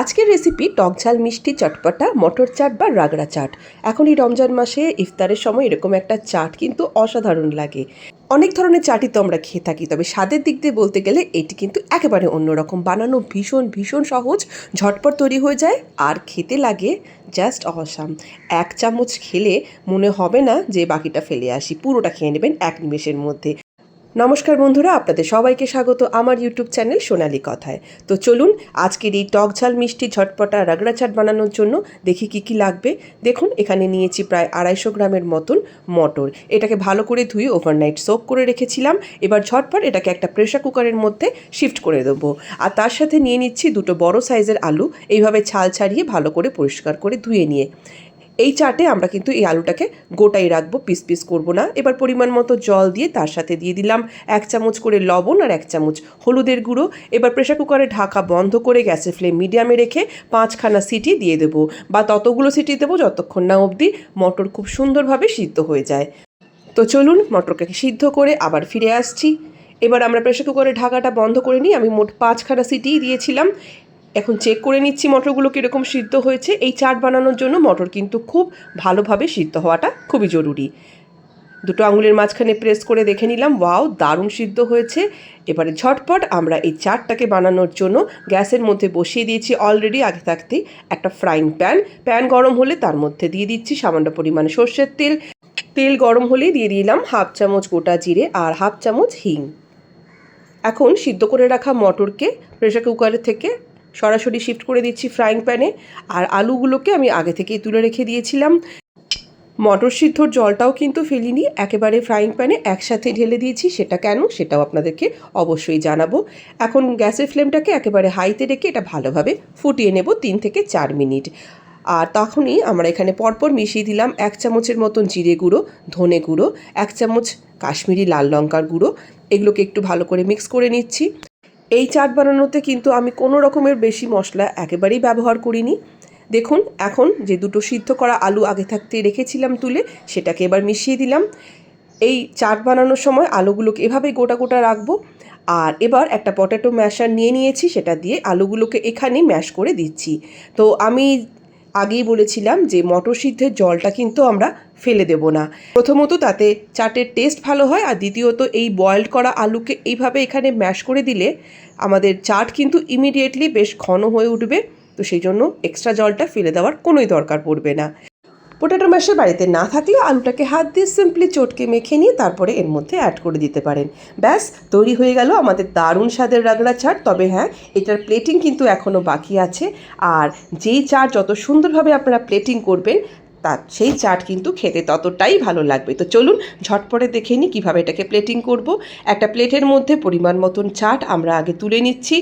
আজকের রেসিপি টক ঝাল মিষ্টি চটপটা মটর চাট বা রাগড়া চাট। এখন এই রমজান মাসে ইফতারের সময় এরকম একটা চাট কিন্তু অসাধারণ লাগে। অনেক ধরনের চাটই তো আমরা খেয়ে থাকি, তবে স্বাদের দিক দিয়ে বলতে গেলে এটি কিন্তু একেবারে অন্যরকম। বানানো ভীষণ ভীষণ সহজ, ঝটপট তৈরি হয়ে যায় আর খেতে লাগে জাস্ট অসাম। এক চামচ খেলে মনে হবে না যে বাকিটা ফেলে আসি, পুরোটা খেয়ে নেবেন এক নিমেষের মধ্যে। নমস্কার বন্ধুরা, আপনাদের সবাইকে স্বাগত আমার ইউটিউব চ্যানেল সোনালি কথায়। তো চলুন আজকের এই টক ঝাল মিষ্টি ঝটপটা রাগড়া চাট বানানোর জন্য দেখি কি লাগবে। দেখুন এখানে নিয়েছি প্রায় 250 গ্রামের মতন মটর। এটাকে ভালো করে ধুয়ে ওভারনাইট সোক করে রেখেছিলাম। এবার ঝটপট এটাকে একটা প্রেশার কুকারের মধ্যে শিফট করে দেবো। আর তার সাথে নিয়ে নিচ্ছি দুটো বড় সাইজের আলু, এইভাবে ছাল ছাড়িয়ে ভালো করে পরিষ্কার করে ধুয়ে নিয়ে। এই চাটে আমরা কিন্তু এই আলুটাকে গোটাই রাখবো, পিস পিস করব না। এবার পরিমাণ মতো জল দিয়ে তার সাথে দিয়ে দিলাম 1 চামচ করে লবণ আর 1 চামচ হলুদের গুঁড়ো। এবার প্রেশার কুকারে ঢাকা বন্ধ করে গ্যাসের ফ্লেম মিডিয়ামে রেখে 5খানা সিটি দিয়ে দেবো, বা ততগুলো সিটি দেবো যতক্ষণ না অবধি মটর খুব সুন্দরভাবে সিদ্ধ হয়ে যায়। তো চলুন মটরকে সিদ্ধ করে আবার ফিরে আসছি। এবার আমরা প্রেশার কুকারে ঢাকাটা বন্ধ করে নিই। আমি মোট 5খানা সিটিই দিয়েছিলাম। এখন চেক করে নিচ্ছি মটরগুলো কীরকম সিদ্ধ হয়েছে। এই চাট বানানোর জন্য মটর কিন্তু খুব ভালোভাবে সিদ্ধ হওয়াটা খুবই জরুরি। দুটো আঙুলের মাঝখানে প্রেস করে দেখে নিলাম, ওয়াও দারুণ সিদ্ধ হয়েছে। এবারে ঝটপট আমরা এই চাটটাকে বানানোর জন্য গ্যাসের মধ্যে বসিয়ে দিয়েছি অলরেডি আগে থাকতেই একটা ফ্রাইং প্যান গরম হলে তার মধ্যে দিয়ে দিচ্ছি সামান্য পরিমাণে সর্ষের তেল। তেল গরম হলেই দিয়ে দিলাম 1/2 চামচ গোটা জিরে আর 1/2 চামচ হিং। এখন সিদ্ধ করে রাখা মটরকে প্রেশার কুকারের থেকে সরাসরি শিফট করে দিচ্ছি ফ্রাইং প্যানে। আর আলুগুলোকে আমি আগে থেকেই তুলে রেখে দিয়েছিলাম। মটর সিদ্ধর জলটাও কিন্তু ফেলিনি, একেবারে ফ্রাইং প্যানে একসাথে ঢেলে দিয়েছি। সেটা কেন সেটাও আপনাদেরকে অবশ্যই জানাবো। এখন গ্যাসের ফ্লেমটাকে একেবারে হাইতে রেখে এটা ভালোভাবে ফুটিয়ে নেব 3 থেকে 4 মিনিট। আর তখনই আমরা এখানে পরপর মিশিয়ে দিলাম 1 চামচের মতন জিরে গুঁড়ো, ধনে গুঁড়ো, 1 চামচ কাশ্মীরি লাল লঙ্কার গুঁড়ো। এগুলোকে একটু ভালো করে মিক্স করে নিচ্ছি। এই চাট বানানোতে কিন্তু আমি কোনো রকমের বেশি মশলা একেবারেই ব্যবহার করিনি। দেখুন এখন যে দুটো সিদ্ধ করা আলু আগে থাকতে রেখেছিলাম তুলে, সেটাকে এবার মিশিয়ে দিলাম। এই চাট বানানোর সময় আলুগুলোকে এভাবেই গোটা গোটা রাখবো। আর এবার একটা পটেটো ম্যাশার নিয়ে নিয়েছি, সেটা দিয়ে আলুগুলোকে এখানেই ম্যাশ করে দিচ্ছি। তো আমি আগেই বলেছিলাম যে মটর সিদ্ধের জলটা কিন্তু আমরা ফেলে দেব না। প্রথমত তাতে চাটের টেস্ট ভালো হয়, আর দ্বিতীয়ত এই বয়েলড করা আলুকে এইভাবে এখানে ম্যাশ করে দিলে আমাদের চাট কিন্তু ইমিডিয়েটলি বেশ ঘন হয়ে উঠবে। তো সেই জন্য এক্সট্রা জলটা ফেলে দেওয়ার কোনোই দরকার পড়বে না। পোটাটো ম্যাশার বাড়িতে না থাকলে আলুটাকে হাত দিয়ে সিম্পলি চটকে মেখে নিয়ে তারপরে এর মধ্যে অ্যাড করে দিতে পারেন। ব্যাস তৈরি হয়ে গেল আমাদের দারুণ স্বাদের রাগড়া চাট। তবে হ্যাঁ, এটার প্লেটিং কিন্তু এখনও বাকি আছে। আর যেই চাট যত সুন্দরভাবে আপনারা প্লেটিং করবেন সেই চাট কিন্তু খেতে ততটাই ভালো লাগবে। তো চলুন ঝটপটে দেখে নিই কীভাবে এটাকে প্লেটিং করব। একটা প্লেটের মধ্যে পরিমাণ মতন চাট আমরা আগে তুলে নিচ্ছি।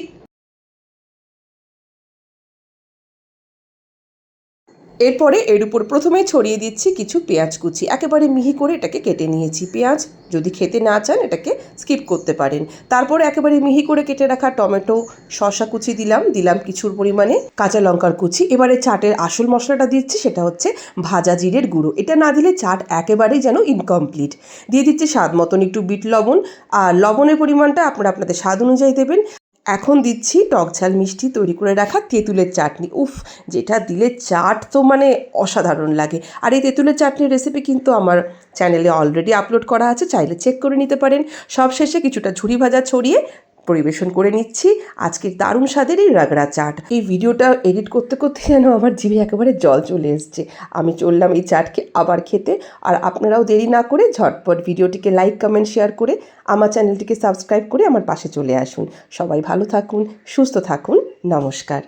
এরপরে এর উপর প্রথমে ছড়িয়ে দিচ্ছি কিছু পেঁয়াজ কুচি, একেবারে মিহি করে এটাকে কেটে নিয়েছি। পেঁয়াজ যদি খেতে না চান এটাকে স্কিপ করতে পারেন। তারপর একেবারে মিহি করে কেটে রাখা টমেটো, শসা কুচি দিলাম কিছুর পরিমাণে কাঁচা লঙ্কার কুচি। এবারে চাটের আসল মশলাটা দিচ্ছি, সেটা হচ্ছে ভাজা জিরের গুঁড়ো। এটা না দিলে চাট একেবারেই যেন ইনকমপ্লিট। দিয়ে দিচ্ছি স্বাদ মতন একটু বিট লবণ, আর লবণের পরিমাণটা আপনারা আপনাদের স্বাদ অনুযায়ী দেবেন। এখন দিচ্ছি টক ঝাল মিষ্টি তৈরি করে রাখা তেঁতুলের চাটনি। উফ, যেটা দিলে চাট তো মানে অসাধারণ লাগে। আর এই তেঁতুলের চাটনির রেসিপি কিন্তু আমার চ্যানেলে অলরেডি আপলোড করা আছে, চাইলে চেক করে নিতে পারেন। সব শেষে কিছুটা ঝুরি ভাজা ছড়িয়ে পরিবেশন করে নিচ্ছি আজকের দারুণ স্বাদের এই রাগড়া চাট। এই ভিডিওটা এডিট করতে করতে যেন আমার জিভে একেবারে জল চলে এসছে। আমি চললাম এই চাটকে আবার খেতে। আর আপনারাও দেরি না করে ঝটপট ভিডিওটিকে লাইক, কমেন্ট, শেয়ার করে আমার চ্যানেলটিকে সাবস্ক্রাইব করে আমার পাশে চলে আসুন। সবাই ভালো থাকুন, সুস্থ থাকুন, নমস্কার।